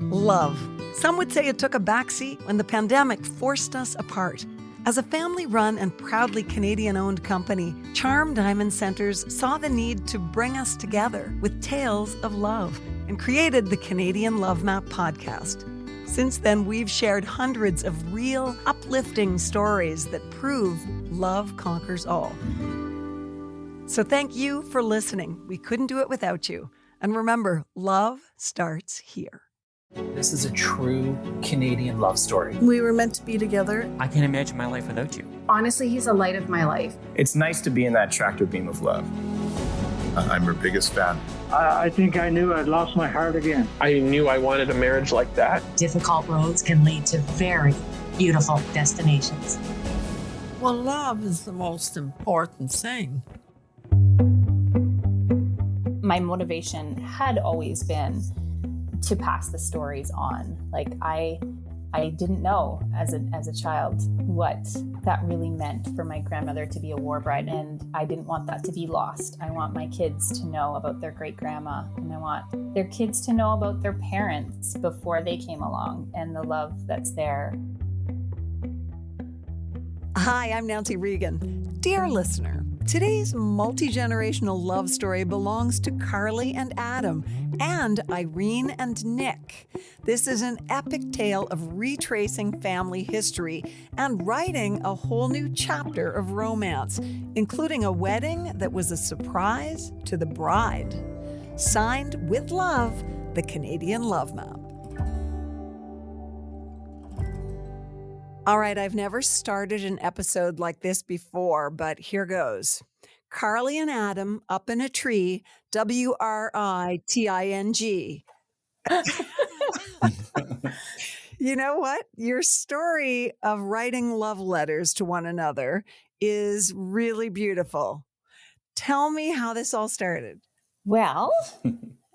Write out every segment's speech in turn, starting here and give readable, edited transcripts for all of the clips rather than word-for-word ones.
Love. Some would say it took a backseat when the pandemic forced us apart. As a family-run and proudly Canadian-owned company, Charm Diamond Centers saw the need to bring us together with tales of love and created the Canadian Love Map podcast. Since then, we've shared hundreds of real, uplifting stories that prove love conquers all. So thank you for listening. We couldn't do it without you. And remember, love starts here. This is a true Canadian love story. We were meant to be together. I can't imagine my life without you. Honestly, he's the light of my life. It's nice to be in that tractor beam of love. I'm her biggest fan. I think I knew I'd lost my heart again. I knew I wanted a marriage like that. Difficult roads can lead to very beautiful destinations. Well, love is the most important thing. My motivation had always been to pass the stories on. Like I didn't know as a child what that really meant for my grandmother to be a war bride, and I didn't want that to be lost. I want my kids to know about their great grandma, and I want their kids to know about their parents before they came along and the love that's there. Hi, I'm Nancy Regan. Dear listener, today's multi-generational love story belongs to Carly and Adam and Irene and Nick. This is an epic tale of retracing family history and writing a whole new chapter of romance, including a wedding that was a surprise to the bride. Signed with love, the Canadian Love Map. All right, I've never started an episode like this before, but here goes. Carly and Adam up in a tree, WRITING. You know what? Your story of writing love letters to one another is really beautiful. Tell me how this all started. Well,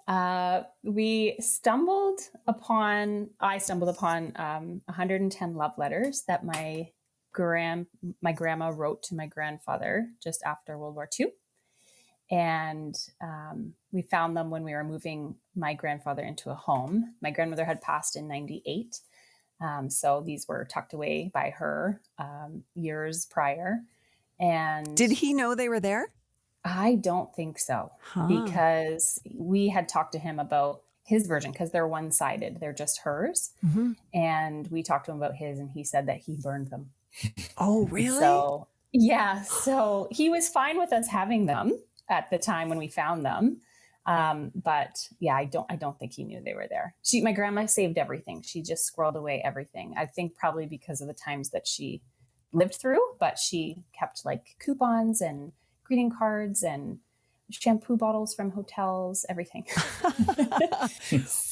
I stumbled upon 110 love letters that my grandma wrote to my grandfather just after World War II. And we found them when we were moving my grandfather into a home. My grandmother had passed in 98. So these were tucked away by her years prior. And did he know they were there? I don't think so, because we had talked to him about his version, because they're one-sided. They're just hers. Mm-hmm. And we talked to him about his, and he said that he burned them. Oh, really? So, yeah. So he was fine with us having them at the time when we found them. But yeah, I don't think he knew they were there. My grandma saved everything. She just squirreled away everything. I think probably because of the times that she lived through, but she kept like coupons and greeting cards and shampoo bottles from hotels, everything.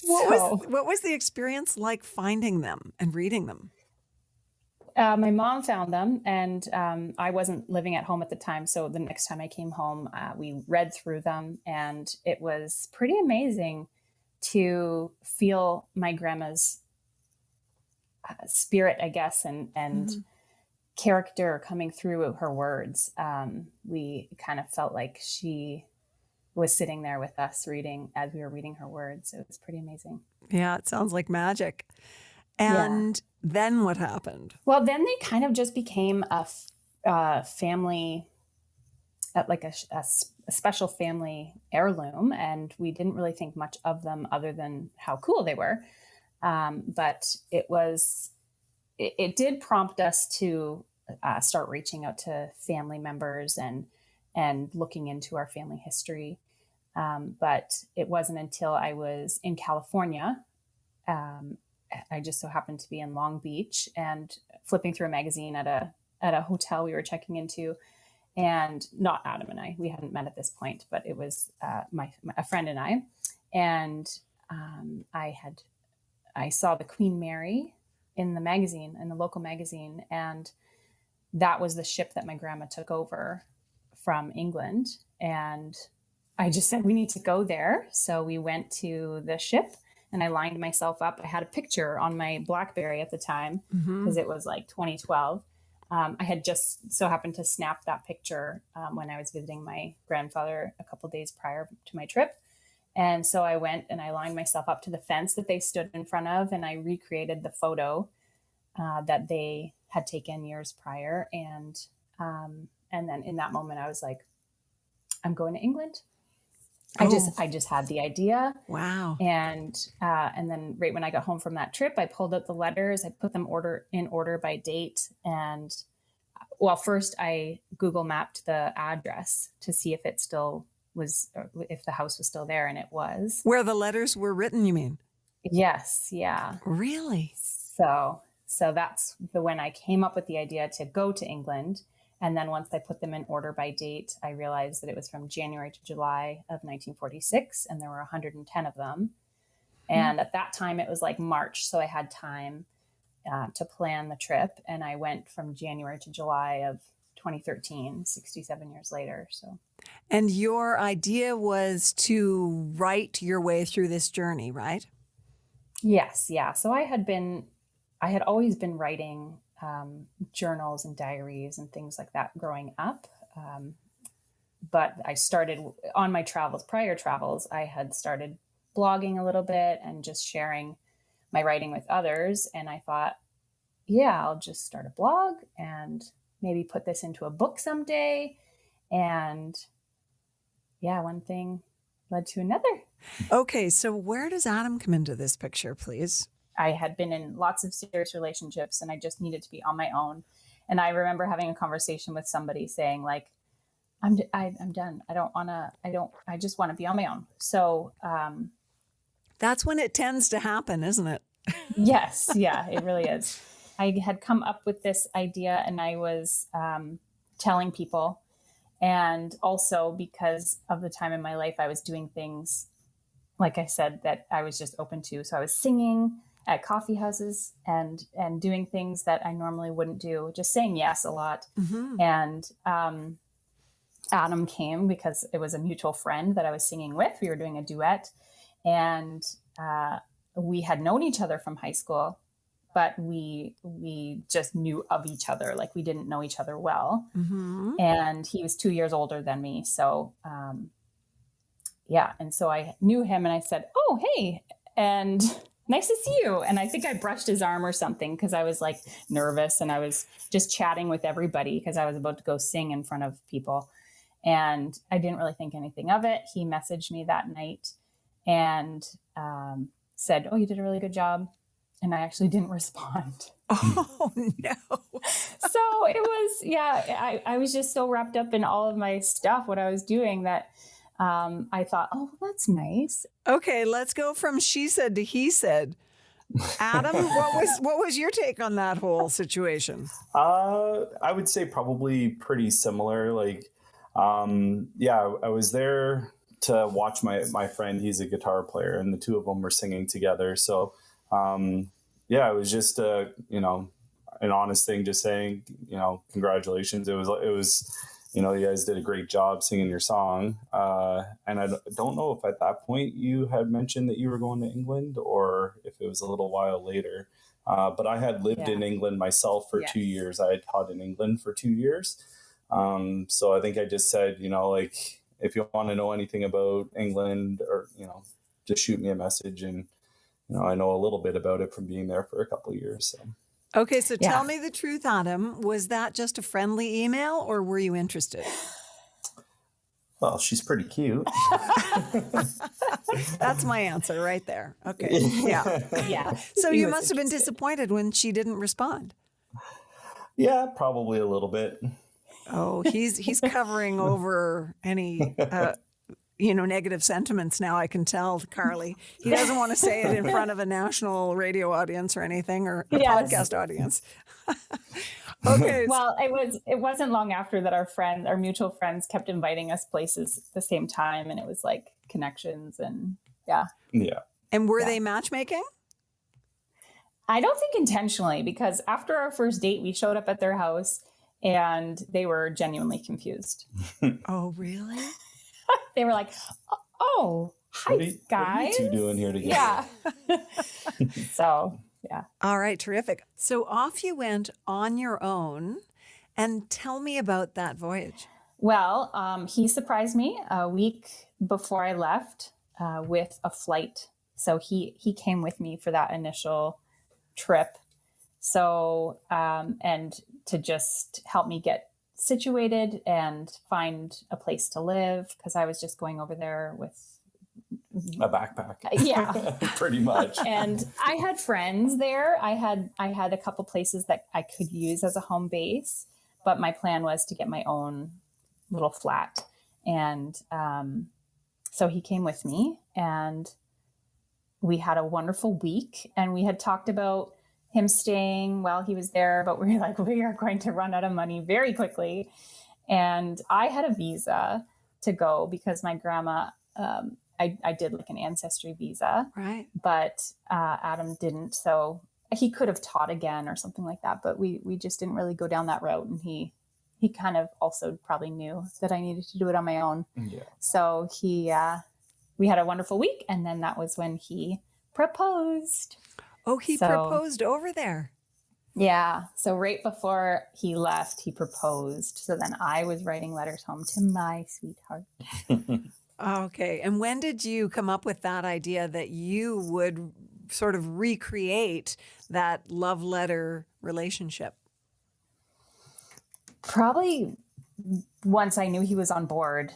What was the experience like finding them and reading them? My mom found them, and I wasn't living at home at the time. So the next time I came home, we read through them, and it was pretty amazing to feel my grandma's spirit, I guess, and mm-hmm. character coming through her words. We kind of felt like she was sitting there with us reading as we were reading her words. It was pretty amazing. Yeah, it sounds like magic. And then what happened? Well, then they kind of just became a family, like a special family heirloom. And we didn't really think much of them other than how cool they were. But it did prompt us to start reaching out to family members and looking into our family history. But it wasn't until I was in California, I just so happened to be in Long Beach and flipping through a magazine at a hotel we were checking into, and not Adam and I, we hadn't met at this point, but it was a friend and I, and I saw the Queen Mary in the magazine, in the local magazine, and that was the ship that my grandma took over from England. And I just said, we need to go there. So we went to the ship and I lined myself up. I had a picture on my BlackBerry at the time because it was like 2012. I had just so happened to snap that picture when I was visiting my grandfather a couple of days prior to my trip. And so I went and I lined myself up to the fence that they stood in front of, and I recreated the photo that they had taken years prior. And then in that moment, I was like, I'm going to England. I just had the idea. Wow. And then right when I got home from that trip, I pulled out the letters, I put them in order by date. And well, first I Google mapped the address to see if it still was, if the house was still there, and it was. Where the letters were written, you mean? Yes. Yeah. Really? So that's when I came up with the idea to go to England. And then once I put them in order by date, I realized that it was from January to July of 1946, and there were 110 of them. And at that time, it was like March, so I had time to plan the trip. And I went from January to July of 2013, 67 years later. So. And your idea was to write your way through this journey, right? Yes, yeah. So I had always been writing journals and diaries and things like that growing up. But I started on my prior travels, I had started blogging a little bit and just sharing my writing with others. And I thought, yeah, I'll just start a blog and maybe put this into a book someday. And yeah, one thing led to another. Okay, so where does Adam come into this picture, please? I had been in lots of serious relationships and I just needed to be on my own. And I remember having a conversation with somebody saying like, I'm done. I just want to be on my own. So, that's when it tends to happen, isn't it? Yes. Yeah, it really is. I had come up with this idea and I was, telling people, and also because of the time in my life, I was doing things, like I said, that I was just open to. So I was singing at coffee houses and doing things that I normally wouldn't do, just saying yes a lot. Mm-hmm. And Adam came because it was a mutual friend that I was singing with. We were doing a duet, and we had known each other from high school, but we just knew of each other. Like we didn't know each other well. Mm-hmm. And he was 2 years older than me. So, yeah. And so I knew him and I said, oh, hey, and nice to see you. And I think I brushed his arm or something because I was like nervous and I was just chatting with everybody because I was about to go sing in front of people. And I didn't really think anything of it. He messaged me that night and said, oh, you did a really good job. And I actually didn't respond. Oh, no. So it was, yeah, I was just so wrapped up in all of my stuff, what I was doing, that I thought, oh, that's nice. Okay, let's go from she said to he said. Adam, what was your take on that whole situation? I would say probably pretty similar. Like, I was there to watch my friend. He's a guitar player, and the two of them were singing together. So, it was just an honest thing, just saying, congratulations. It was, you guys did a great job singing your song. And I don't know if at that point you had mentioned that you were going to England or if it was a little while later. But I had lived in England myself for 2 years. I had taught in England for 2 years. So I think I just said, if you want to know anything about England or, just shoot me a message. And, I know a little bit about it from being there for a couple of years. So. Okay, so tell me the truth, Adam. Was that just a friendly email or were you interested? Well, she's pretty cute. That's my answer right there. Okay. Yeah. Yeah. So you must have been disappointed when she didn't respond. Yeah, probably a little bit. Oh, he's covering over any negative sentiments now, I can tell, Carly. He doesn't want to say it in front of a national radio audience or anything, or a podcast audience. Okay. Well, it wasn't long after that our mutual friends kept inviting us places at the same time, and it was like connections and yeah. And were they matchmaking? I don't think intentionally, because after our first date, we showed up at their house and they were genuinely confused. Oh, really? They were like, oh, hi, guys. What are you two doing here together? Yeah. So, yeah. All right. Terrific. So off you went on your own, and tell me about that voyage. Well, he surprised me a week before I left. with a flight. So he came with me for that initial trip. So, and to just help me get situated and find a place to live, because I was just going over there with a backpack. Yeah, pretty much. And I had friends there. I had a couple places that I could use as a home base, but my plan was to get my own little flat. And so he came with me, and we had a wonderful week. And we had talked about him staying while he was there, but we were like, we are going to run out of money very quickly. And I had a visa to go because my grandma, I did like an ancestry visa, Right. but Adam didn't. So he could have taught again or something like that, but we just didn't really go down that route. And he kind of also probably knew that I needed to do it on my own. Yeah. So we had a wonderful week. And then that was when he proposed. Oh, he proposed over there. Yeah. So right before he left, he proposed. So then I was writing letters home to my sweetheart. Okay. And when did you come up with that idea that you would sort of recreate that love letter relationship? Probably once I knew he was on board.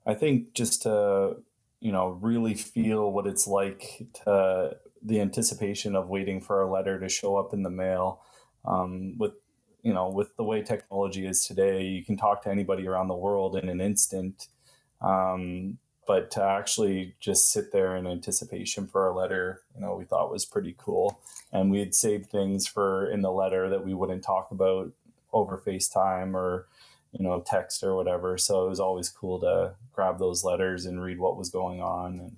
I think just to, really feel what it's like to the anticipation of waiting for a letter to show up in the mail. With the way technology is today, you can talk to anybody around the world in an instant. But to actually just sit there in anticipation for a letter, we thought was pretty cool. And we had saved things in the letter that we wouldn't talk about over FaceTime or, text or whatever. So it was always cool to grab those letters and read what was going on.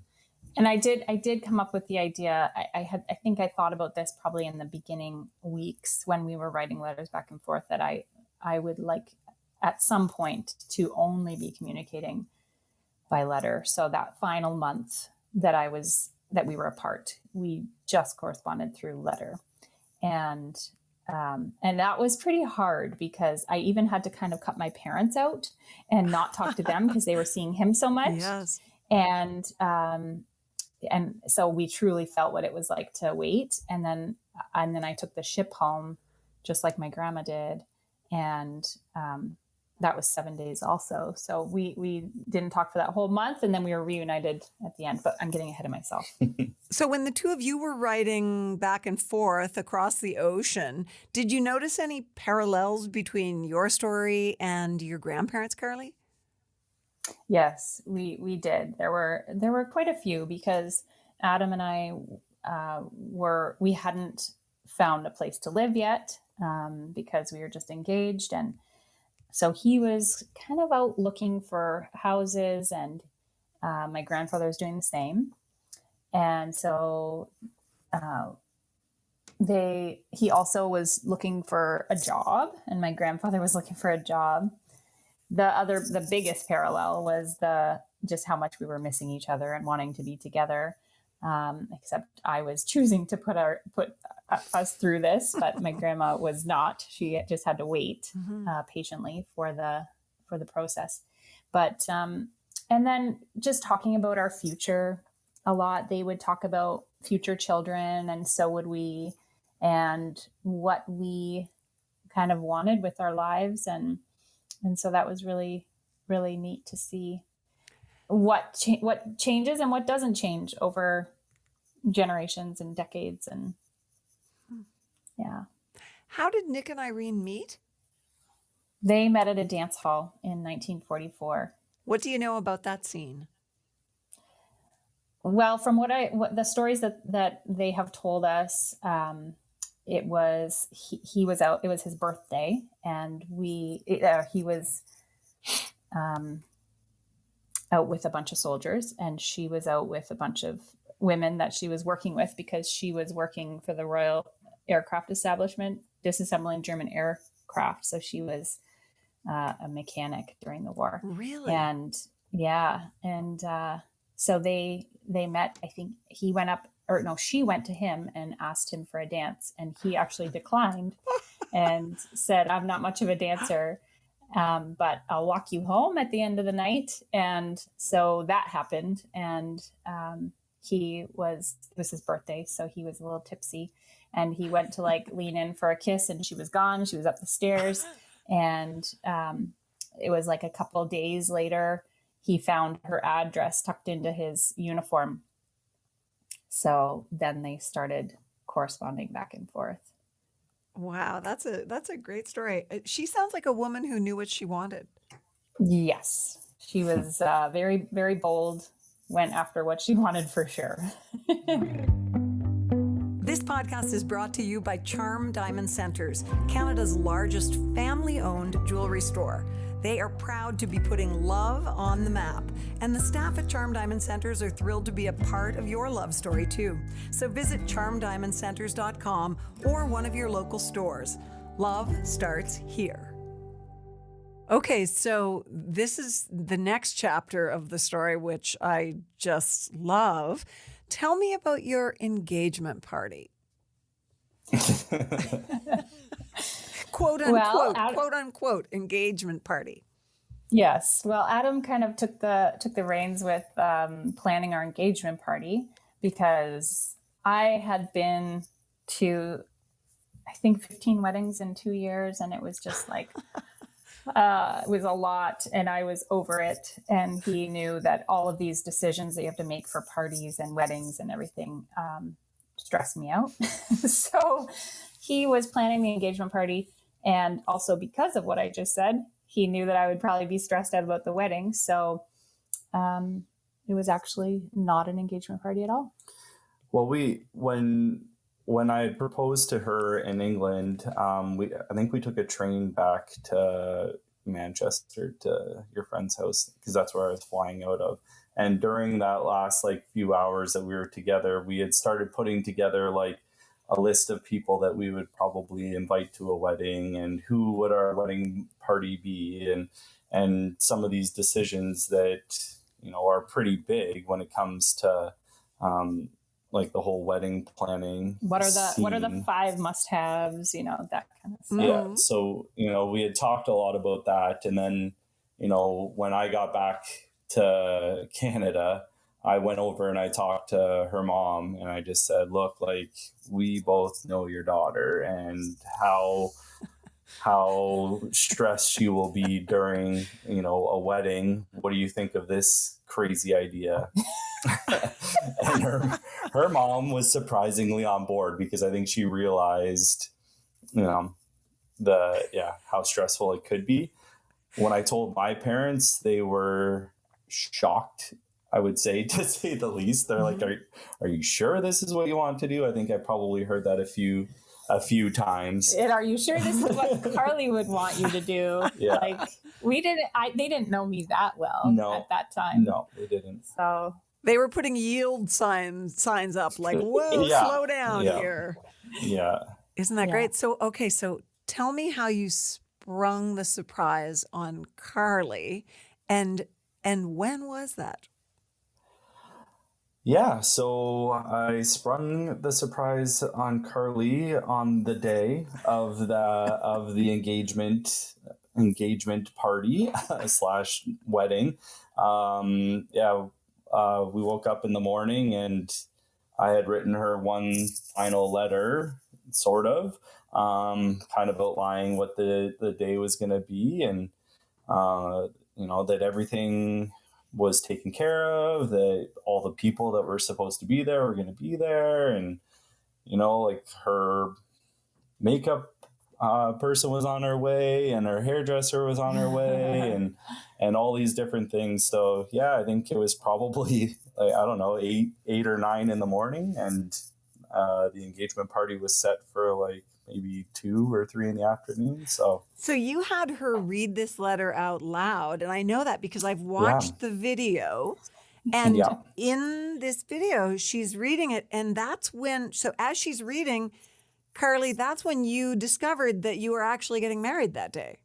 And I did come up with the idea. I think I thought about this probably in the beginning weeks when we were writing letters back and forth, that I would like at some point to only be communicating by letter. So that final month that we were apart, we just corresponded through letter. And that was pretty hard because I even had to kind of cut my parents out and not talk to them because they were seeing him so much. Yes. And so we truly felt what it was like to wait. And then I took the ship home just like my grandma did. And, that was 7 days also. So we didn't talk for that whole month, and then we were reunited at the end, but I'm getting ahead of myself. So when the two of you were writing back and forth across the ocean, did you notice any parallels between your story and your grandparents, Carly? Yes, we did. There were quite a few because Adam and I we hadn't found a place to live yet because we were just engaged. And so he was kind of out looking for houses, and my grandfather was doing the same. And so he also was looking for a job, and my grandfather was looking for a job. The biggest parallel was just how much we were missing each other and wanting to be together. Except I was choosing to put us through this, but my grandma was not. She just had to wait patiently for the process. But and then just talking about our future a lot. They would talk about future children, and so would we, and what we kind of wanted with our lives, and so that was really, really neat to see what changes and what doesn't change over generations and decades. And yeah. How did Nick and Irene meet? They met at a dance hall in 1944. What do you know about that scene? Well, from what the stories that they have told us, it was he was out. It was his birthday, and he was out with a bunch of soldiers, and she was out with a bunch of women that she was working with because she was working for the Royal Aircraft Establishment, disassembling German aircraft. So she was a mechanic during the war. Really? And yeah, and so they met. I think he went up, or no, she went to him and asked him for a dance, and he actually declined and said, "I'm not much of a dancer." but I'll walk you home at the end of the night. And so that happened. And it was his birthday, so he was a little tipsy. And he went to like lean in for a kiss, and she was gone. She was up the stairs. And it was like a couple of days later, he found her address tucked into his uniform. So then they started corresponding back and forth. Wow, that's a great story. She sounds like a woman who knew what she wanted. Yes, she was very, very bold, went after what she wanted for sure. This podcast is brought to you by Charm Diamond Centers, Canada's largest family-owned jewelry store. They are proud to be putting love on the map, and the staff at Charm Diamond Centers are thrilled to be a part of your love story too. So visit charmdiamondcenters.com or one of your local stores. Love starts here. Okay, so this is the next chapter of the story, which I just love. Tell me about your engagement party. Quote unquote engagement party. Yes. Well, Adam kind of took the reins with planning our engagement party, because I had been to, I think, 15 weddings in 2 years, and it was just like it was a lot, and I was over it. And he knew that all of these decisions that you have to make for parties and weddings and everything stressed me out. So he was planning the engagement party. And also because of what I just said, he knew that I would probably be stressed out about the wedding. So it was actually not an engagement party at all. Well, when I proposed to her in England, I think we took a train back to Manchester to your friend's house, because that's where I was flying out of. And during that last few hours that we were together, we had started putting together a list of people that we would probably invite to a wedding, and who would our wedding party be, and some of these decisions that are pretty big when it comes to the whole wedding planning. What are the 5 must-haves, that kind of stuff. Yeah. So, we had talked a lot about that. And then, when I got back to Canada, I went over and I talked to her mom, and I just said, look, we both know your daughter and how stressed she will be during, a wedding. What do you think of this crazy idea? And her mom was surprisingly on board, because I think she realized, how stressful it could be. When I told my parents, they were shocked, I would say, to say the least. They're like, are you sure this is what you want to do? I think I probably heard that a few times. And are you sure this is what Carly would want you to do? Yeah. They didn't know me that well at that time. No, they didn't. So they were putting yield signs up whoa, slow down here. Yeah. Isn't that great? So, okay, so tell me how you sprung the surprise on Carly, and when was that? Yeah, so I sprung the surprise on Carly on the day of the engagement party / wedding. We woke up in the morning, and I had written her one final letter, sort of, kind of outlining what the day was going to be, and that everything was taken care of, that all the people that were supposed to be there were going to be there, and her makeup person was on her way, and her hairdresser was on her way, and all these different things. So I think it was probably 8 or 9 in the morning, and the engagement party was set for maybe 2 or 3 in the afternoon. So you had her read this letter out loud, and I know that because I've watched the video, and in this video she's reading it, and that's when. So as she's reading, Carly, that's when you discovered that you were actually getting married that day.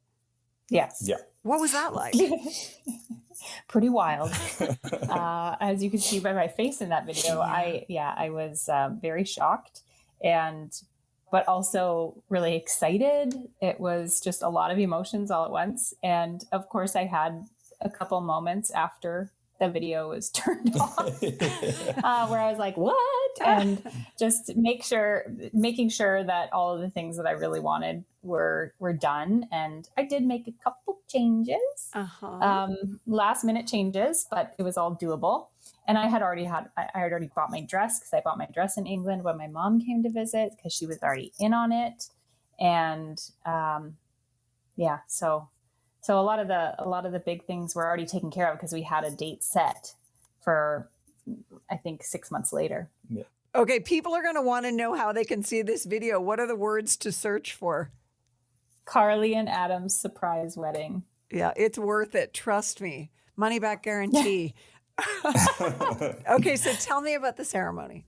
Yes. Yeah. What was that like? Pretty wild. As you can see by my face in that video, I was very shocked. but also really excited. It was just a lot of emotions all at once. And of course, I had a couple moments after the video was turned off where I was like, what? And just making sure that all of the things that I really wanted were done. And I did make a couple changes, last minute changes, but it was all doable. And I had already bought my dress, because I bought my dress in England when my mom came to visit, because she was already in on it. And so a lot of the big things were already taken care of, because we had a date set for, I think, 6 months later. Yeah. Okay, people are going to want to know how they can see this video. What are the words to search for? Carly and Adam's surprise wedding. Yeah, it's worth it. Trust me. Money back guarantee. Okay, so tell me about the ceremony.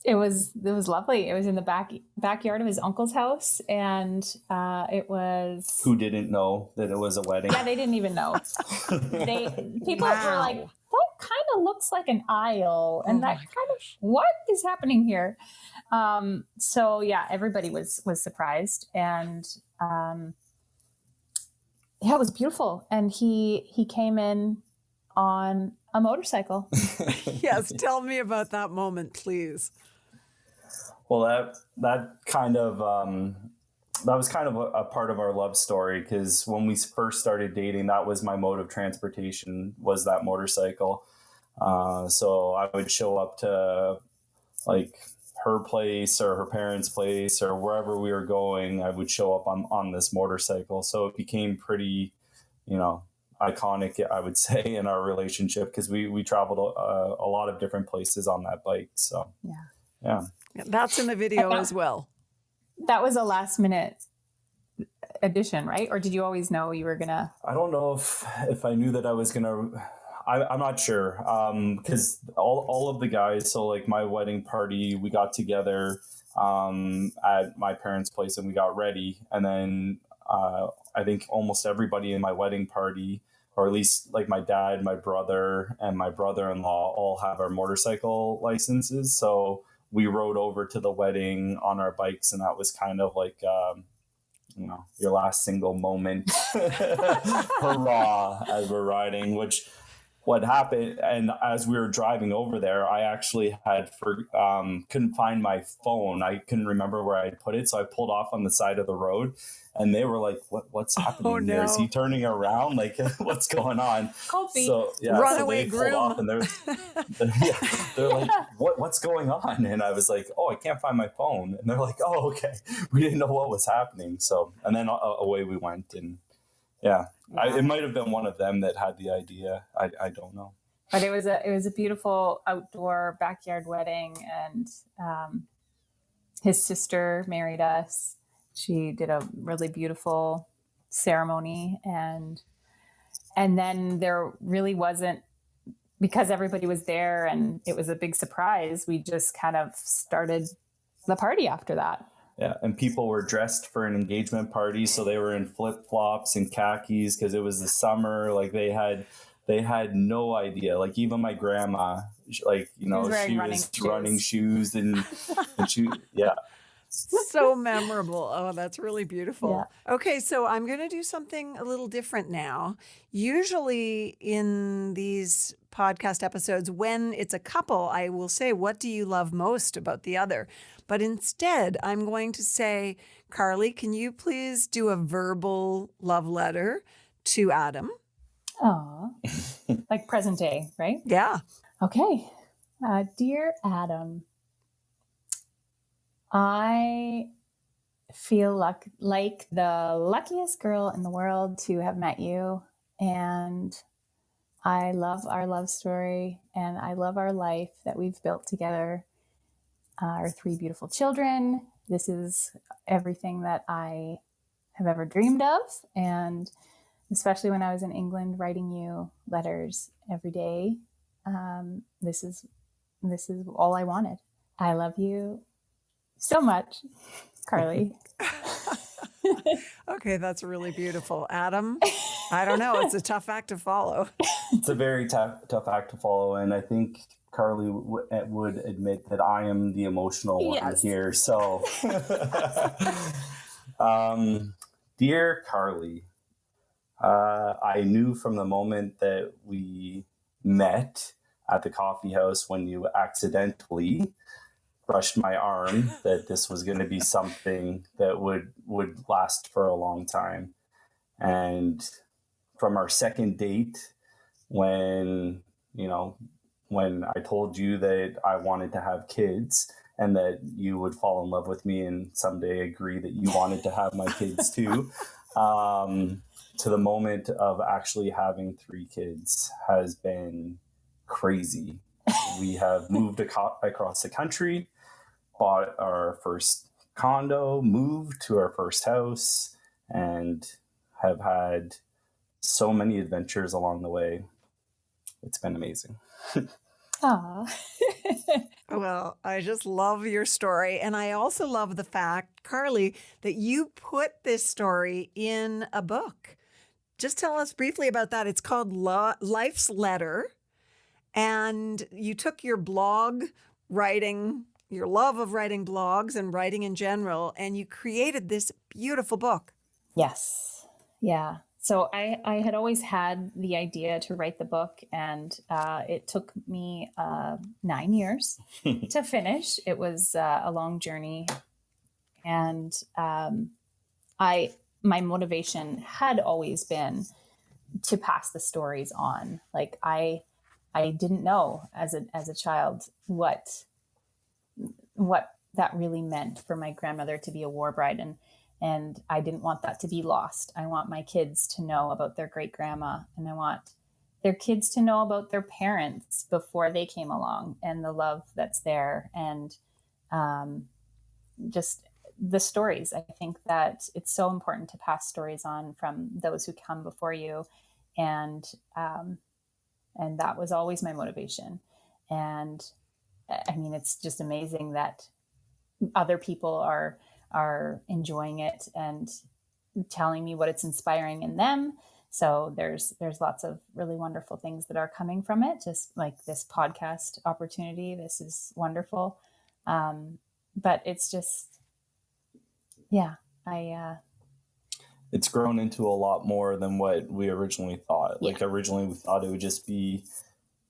It was lovely. It was in the backyard of his uncle's house, and it was. Who didn't know that it was a wedding? Yeah, they didn't even know. People were like, "That kind of looks like an aisle," and what is happening here? So yeah, everybody was surprised, and yeah, it was beautiful. And he came in on a motorcycle. Yes, tell me about that moment, please. Well, that kind of that was kind of a part of our love story, because when we first started dating, that was my mode of transportation, was that motorcycle. So I would show up to like her place or her parents' place or wherever we were going. I would show up on this motorcycle. So it became pretty, iconic, I would say, in our relationship, because we traveled a lot of different places on that bike. So yeah. That's in the video as well. That was a last minute addition, right? Or did you always know you were gonna? I don't know if I knew that I was gonna. I'm not sure, because all of the guys. So like my wedding party, we got together at my parents' place and we got ready, and then I think almost everybody in my wedding party, or at least like my dad, my brother, and my brother-in-law, all have our motorcycle licenses. So we rode over to the wedding on our bikes, and that was kind of like, your last single moment, hurrah, as we're riding, what happened. And as we were driving over there, I actually couldn't find my phone. I couldn't remember where I put it. So I pulled off on the side of the road, and they were like, what's happening here? Is he turning around? Like, what's going on? Cold feet. So yeah, Runaway so they groom. pulled off, and they're like, what's going on? And I was like, I can't find my phone. And they're like, oh, okay. We didn't know what was happening. So, and then away we went, and yeah. It might have been one of them that had the idea. I don't know. But it was a beautiful outdoor backyard wedding, and his sister married us. She did a really beautiful ceremony, and then there really wasn't, because everybody was there and it was a big surprise. We just kind of started the party after that. Yeah, and people were dressed for an engagement party, so they were in flip-flops and khakis because it was the summer. Like they had no idea. Like even my grandma, she was running shoes and shoes. Yeah. So memorable. Oh, that's really beautiful. Yeah. Okay, so I'm going to do something a little different now. Usually in these podcast episodes, when it's a couple, I will say, what do you love most about the other? But instead, I'm going to say, Carly, can you please do a verbal love letter to Adam? Aw, like present day, right? Yeah. Okay. Dear Adam, I feel like the luckiest girl in the world to have met you. And I love our love story, and I love our life that we've built together. Our 3 beautiful children. This is everything that I have ever dreamed of. And especially when I was in England writing you letters every day, this is all I wanted. I love you so much, Carly. Okay, that's really beautiful. Adam, I don't know. It's a tough act to follow. It's a very tough act to follow. And I think Carly would admit that I am the emotional one here. So, dear Carly, I knew from the moment that we met at the coffee house when you accidentally brushed my arm that this was going to be something that would last for a long time. And from our second date, when I told you that I wanted to have kids and that you would fall in love with me and someday agree that you wanted to have my kids too, to the moment of actually having 3 kids has been crazy. We have moved across the country, bought our first condo, moved to our first house, and have had so many adventures along the way. It's been amazing. Aw. Well, I just love your story. And I also love the fact, Carly, that you put this story in a book. Just tell us briefly about that. It's called Life's Letter. And you took your blog writing, your love of writing blogs and writing in general, and you created this beautiful book. Yes. Yeah. So I had always had the idea to write the book, and it took me 9 years to finish. It was a long journey. And my motivation had always been to pass the stories on. Like I didn't know as a child what that really meant for my grandmother to be a war bride, and I didn't want that to be lost. I want my kids to know about their great grandma, and I want their kids to know about their parents before they came along and the love that's there, and just the stories. I think that it's so important to pass stories on from those who come before you, and that was always my motivation. And I mean, it's just amazing that other people are enjoying it and telling me what it's inspiring in them. So there's lots of really wonderful things that are coming from it, just like this podcast opportunity. This is wonderful. But it's just, yeah, it's grown into a lot more than what we originally thought. Yeah. Like originally we thought it would just be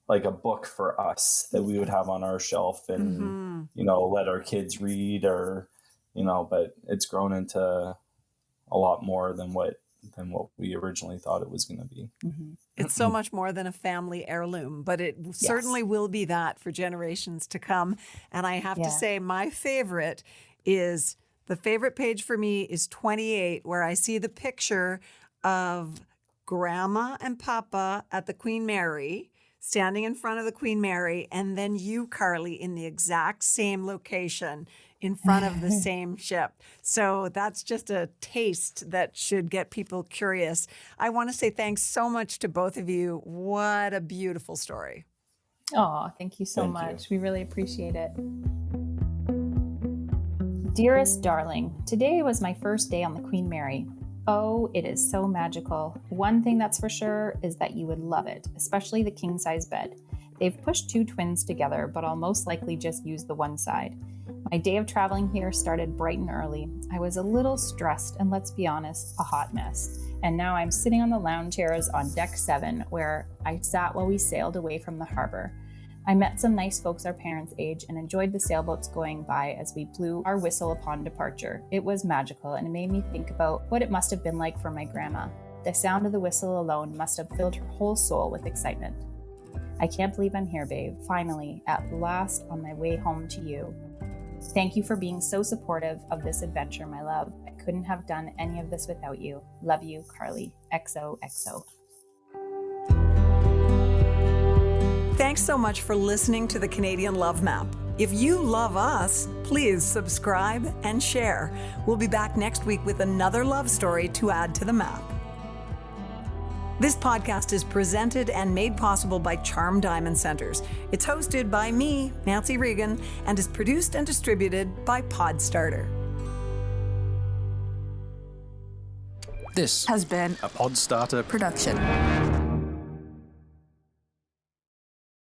like a book for us that we would have on our shelf and, let our kids read or, but it's grown into a lot more than what we originally thought it was going to be. Mm-hmm. It's so much more than a family heirloom, but it certainly will be that for generations to come. And I have to say, my favorite is, the favorite page for me is 28, where I see the picture of Grandma and Papa at the Queen Mary, standing in front of the Queen Mary, and then you, Carly, in the exact same location in front of the same ship. So that's just a taste that should get people curious. I want to say thanks so much to both of you. What a beautiful story. Oh, thank you so much. We really appreciate it. Dearest darling, today was my first day on the Queen Mary. Oh, it is so magical. One thing that's for sure is that you would love it, especially the king-size bed. They've pushed 2 twins together, but I'll most likely just use the one side. My day of traveling here started bright and early. I was a little stressed and, let's be honest, a hot mess. And now I'm sitting on the lounge chairs on deck 7, where I sat while we sailed away from the harbor. I met some nice folks our parents' age and enjoyed the sailboats going by as we blew our whistle upon departure. It was magical, and it made me think about what it must have been like for my grandma. The sound of the whistle alone must have filled her whole soul with excitement. I can't believe I'm here, babe. Finally, at last, on my way home to you. Thank you for being so supportive of this adventure, my love. I couldn't have done any of this without you. Love you, Carly. XOXO. Thanks so much for listening to the Canadian Love Map. If you love us, please subscribe and share. We'll be back next week with another love story to add to the map. This podcast is presented and made possible by Charm Diamond Centers. It's hosted by me, Nancy Regan, and is produced and distributed by Podstarter. This has been a Podstarter production.